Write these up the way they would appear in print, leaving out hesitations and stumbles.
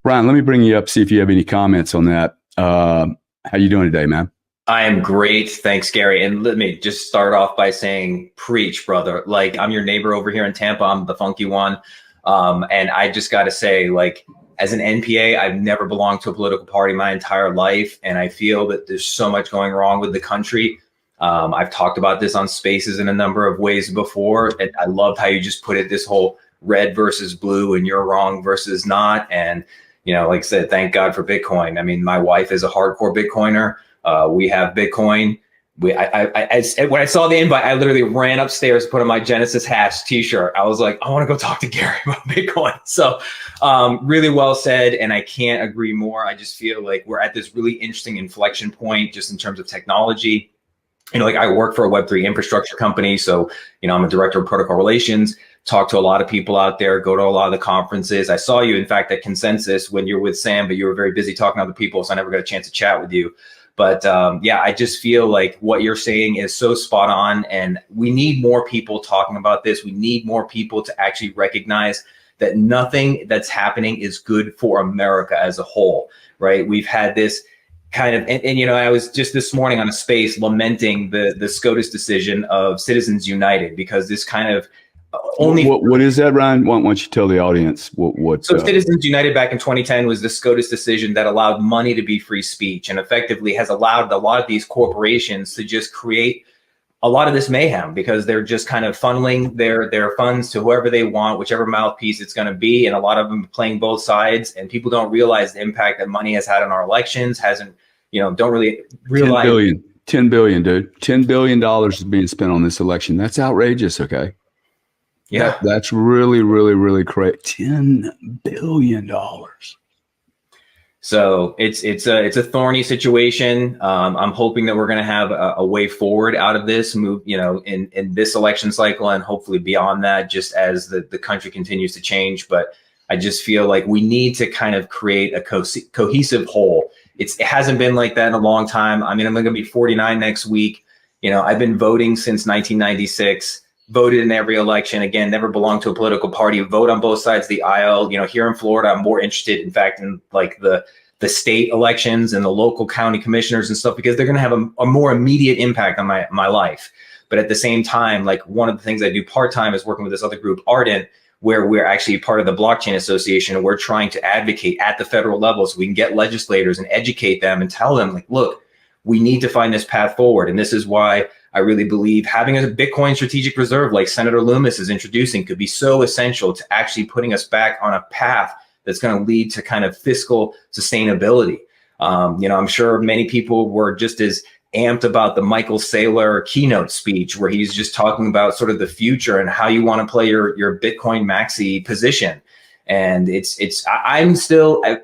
Brian, let me bring you up, see if you have any comments on that. How you doing today, man? I am great. Thanks, Gary. And let me just start off by saying, preach, brother. Like, I'm your neighbor over here in Tampa. I'm the funky one. And I just got to say, like, as an NPA, I've never belonged to a political party my entire life. And I feel that there's so much going wrong with the country. I've talked about this on Spaces in a number of ways before. And I loved how you just put it, this whole red versus blue and you're wrong versus not. And, you know, like I said, thank God for Bitcoin. I mean, my wife is a hardcore Bitcoiner. We have Bitcoin. When I saw the invite, I literally ran upstairs, put on my Genesis Hash t-shirt. I was like, I want to go talk to Gary about Bitcoin. So really well said. And I can't agree more. I just feel like we're at this really interesting inflection point just in terms of technology. You know, like I work for a Web3 infrastructure company. So, you know, I'm a director of protocol relations, talk to a lot of people out there, go to a lot of the conferences. I saw you, in fact, at Consensus when you're with Sam, but you were very busy talking to other people. So I never got a chance to chat with you. But yeah, I just feel like what you're saying is so spot on. And we need more people talking about this. We need more people to actually recognize that nothing that's happening is good for America as a whole, right? We've had this kind of, and you know, I was just this morning on a space lamenting the SCOTUS decision of Citizens United, because this kind of what is that, Ryan? Why don't you tell the audience what So Citizens United back in 2010 was the SCOTUS decision that allowed money to be free speech and effectively has allowed a lot of these corporations to just create a lot of this mayhem, because they're just kind of funneling their funds to whoever they want, whichever mouthpiece it's going to be. And a lot of them playing both sides, and people don't realize the impact that money has had on our elections. Don't really realize. 10 billion, dude. $10 billion is being spent on this election. That's outrageous. Okay. Yeah, that's really, really, really great. $10 billion. So it's a thorny situation. I'm hoping that we're going to have a way forward out of this move, you know, in this election cycle, and hopefully beyond that, just as the country continues to change. But I just feel like we need to kind of create a cohesive whole. It hasn't been like that in a long time. I mean, I'm going to be 49 next week. You know, I've been voting since 1996. Voted in every election. Again, never belonged to a political party. Vote on both sides of the aisle. You know, here in Florida, I'm more interested, in fact, in like the state elections and the local county commissioners and stuff, because they're going to have a more immediate impact on my life. But at the same time, like one of the things I do part-time is working with this other group, Ardent, where we're actually part of the Blockchain Association, and we're trying to advocate at the federal level so we can get legislators and educate them and tell them, like, look, we need to find this path forward. And this is why I really believe having a Bitcoin strategic reserve like Senator Loomis is introducing could be so essential to actually putting us back on a path that's going to lead to kind of fiscal sustainability. You know, I'm sure many people were just as amped about the Michael Saylor keynote speech, where he's just talking about sort of the future and how you want to play your Bitcoin maxi position. And I'm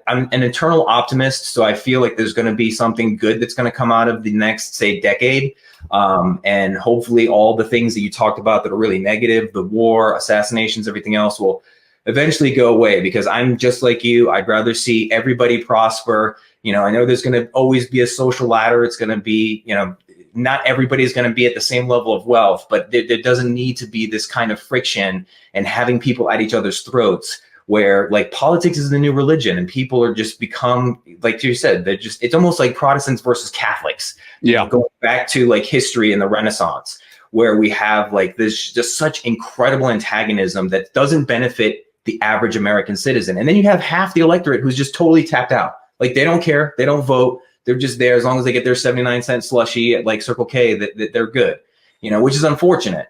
an eternal optimist. So I feel like there's going to be something good that's going to come out of the next, say, decade. And hopefully all the things that you talked about that are really negative, the war, assassinations, everything else, will eventually go away, because I'm just like you. I'd rather see everybody prosper. You know, I know there's going to always be a social ladder. It's going to be, you know, not everybody's going to be at the same level of wealth, but there doesn't need to be this kind of friction and having people at each other's throats, where like politics is the new religion and people are just become, like you said, it's almost like Protestants versus Catholics. Yeah. Going back to like history and the Renaissance, where we have like this just such incredible antagonism that doesn't benefit the average American citizen. And then you have half the electorate who's just totally tapped out. Like they don't care. They don't vote. They're just there. As long as they get their 79-cent slushie at like Circle K, that they're good, you know, which is unfortunate.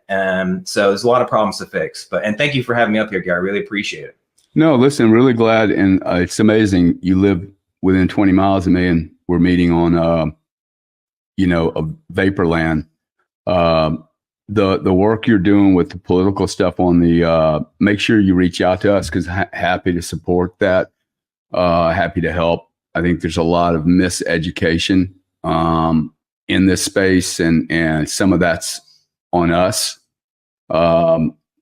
So there's a lot of problems to fix. And thank you for having me up here, Gary. I really appreciate it. No, listen, really glad. And it's amazing. You live within 20 miles of me, and we're meeting on, a Vaporland. The work you're doing with the political stuff on the, make sure you reach out to us, because happy to support that. Happy to help. I think there's a lot of miseducation in this space, and some of that's on us.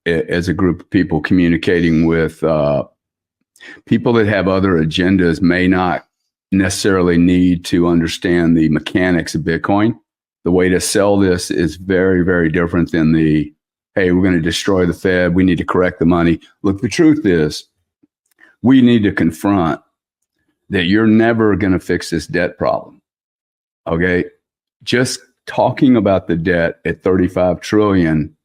As a group of people communicating with people that have other agendas may not necessarily need to understand the mechanics of Bitcoin. The way to sell this is very, very different than the, hey, we're going to destroy the Fed. We need to correct the money. Look, the truth is we need to confront that you're never going to fix this debt problem. Okay. Just talking about the debt at 35 trillion,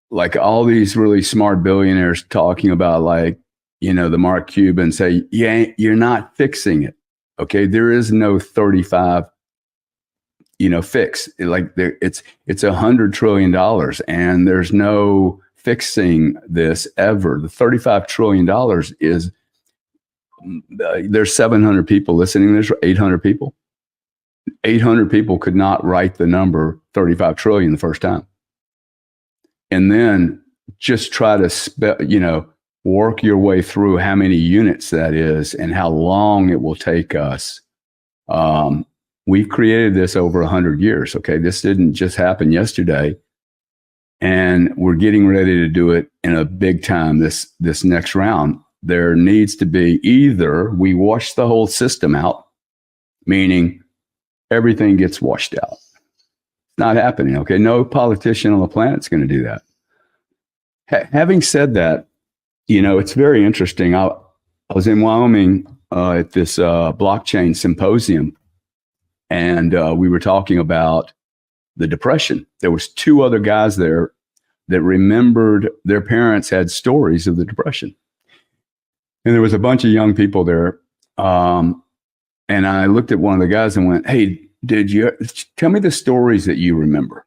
like all these really smart billionaires talking about, like, you know, the Mark Cuban say, yeah, you're not fixing it. Okay. There is no 35, you know, fix. Like it's $100 trillion and there's no fixing this ever. The $35 trillion is, there's 700 people listening. There's 800 people. 800 people could not write the number 35 trillion the first time. And then just try to, you know, work your way through how many units that is and how long it will take us. We've created this over 100 years. Okay. This didn't just happen yesterday. And we're getting ready to do it in a big time this next round. There needs to be either we wash the whole system out, meaning everything gets washed out. It's not happening. Okay. No politician on the planet's going to do that. Having said that, you know, it's very interesting. I was in Wyoming at this blockchain symposium, and we were talking about the Depression. There was 2 other guys there that remembered their parents had stories of the Depression. And there was a bunch of young people there. And I looked at one of the guys and went, hey, did you tell me the stories that you remember?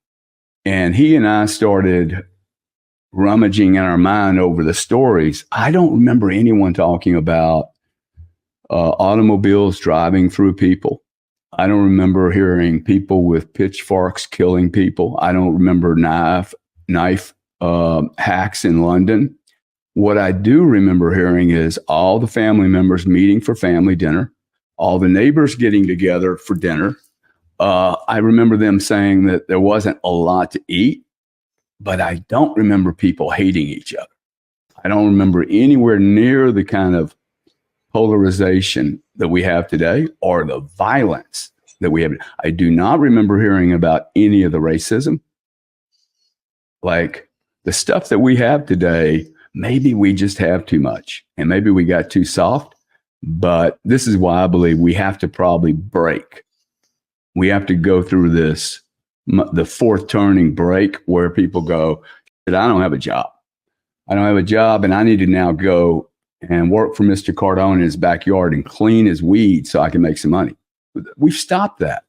And he and I started rummaging in our mind over the stories. I don't remember anyone talking about automobiles driving through people. I don't remember hearing people with pitchforks killing people. I don't remember knife hacks in London. What I do remember hearing is all the family members meeting for family dinner, all the neighbors getting together for dinner. I remember them saying that there wasn't a lot to eat, but I don't remember people hating each other. I don't remember anywhere near the kind of polarization that we have today or the violence that we have. I do not remember hearing about any of the racism. Like the stuff that we have today, maybe we just have too much and maybe we got too soft. But this is why I believe we have to probably break. We have to go through this, the fourth turning break where people go, I don't have a job. I don't have a job and I need to now go and work for Mr. Cardone in his backyard and clean his weeds so I can make some money. We've stopped that.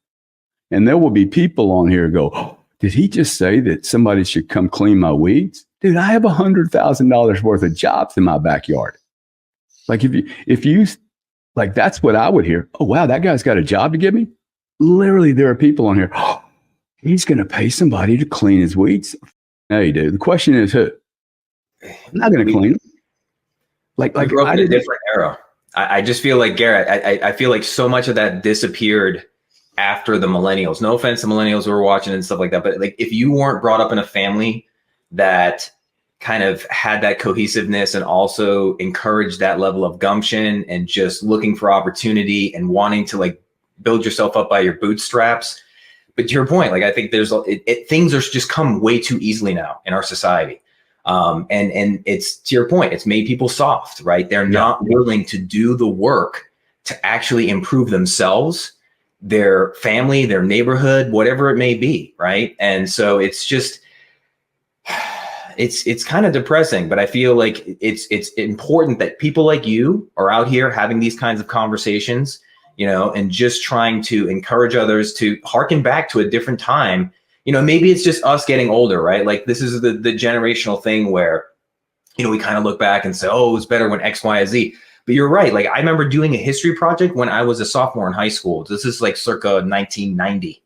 And there will be people on here who go, oh, did he just say that somebody should come clean my weeds? Dude, I have $100,000 worth of jobs in my backyard. Like if you like, that's what I would hear. Oh, wow, that guy's got a job to give me. Literally, there are people on here. Oh, he's going to pay somebody to clean his weeds. Hey, dude, the question is who? I'm not going to clean them. Like I grew up in a different era. I just feel like, Garrett, I feel like so much of that disappeared after the millennials. No offense to millennials who were watching and stuff like that. But like, if you weren't brought up in a family that kind of had that cohesiveness and also encouraged that level of gumption and just looking for opportunity and wanting to like build yourself up by your bootstraps. But to your point, like I think there's things are just come way too easily now in our society. And it's to your point, it's made people soft, right? They're not willing to do the work to actually improve themselves, their family, their neighborhood, whatever it may be, right? And so it's just, it's kind of depressing, but I feel like it's important that people like you are out here having these kinds of conversations, you know, and just trying to encourage others to harken back to a different time. You know, maybe it's just us getting older, right? Like this is the generational thing where, you know, we kind of look back and say, oh, it was better when X, Y, Z. But you're right. Like I remember doing a history project when I was a sophomore in high school. This is like circa 1990.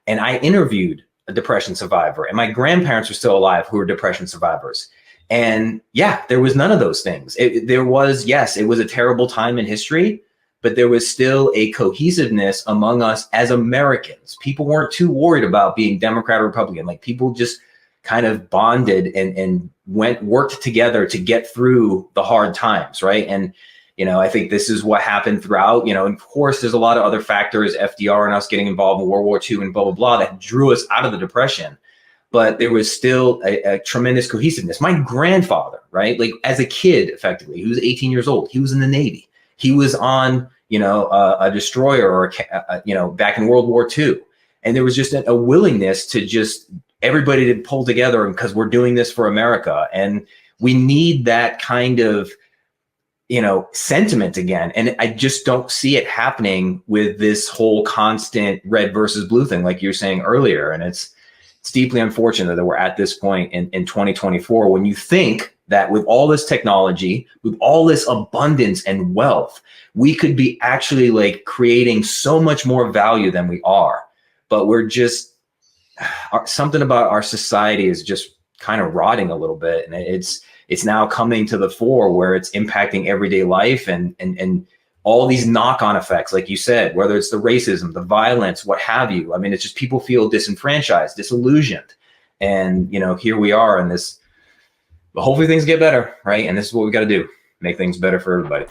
And I interviewed a depression survivor, and my grandparents were still alive who were depression survivors. And yeah, there was none of those things. There was, yes, it was a terrible time in history, but there was still a cohesiveness among us as Americans. People weren't too worried about being Democrat or Republican. Like people just kind of bonded and worked together to get through the hard times, right? And you know, I think this is what happened throughout, you know, and of course, there's a lot of other factors, FDR and us getting involved in World War II and blah, blah, blah, that drew us out of the Depression. But there was still a tremendous cohesiveness. My grandfather, right, like as a kid, effectively, he was 18 years old. He was in the Navy. He was on, a destroyer or back in World War II. And there was just a willingness to just everybody to pull together because we're doing this for America. And we need that kind of, sentiment again. And I just don't see it happening with this whole constant red versus blue thing, like you were saying earlier. And it's deeply unfortunate that we're at this point in 2024, when you think that with all this technology, with all this abundance and wealth, we could be actually like creating so much more value than we are. But we're just, something about our society is just kind of rotting a little bit. And it's now coming to the fore where it's impacting everyday life and all these knock-on effects, like you said, whether it's the racism, the violence, what have you. I mean, it's just people feel disenfranchised, disillusioned. And, here we are in this, but hopefully things get better, right? And this is what we got to do, make things better for everybody.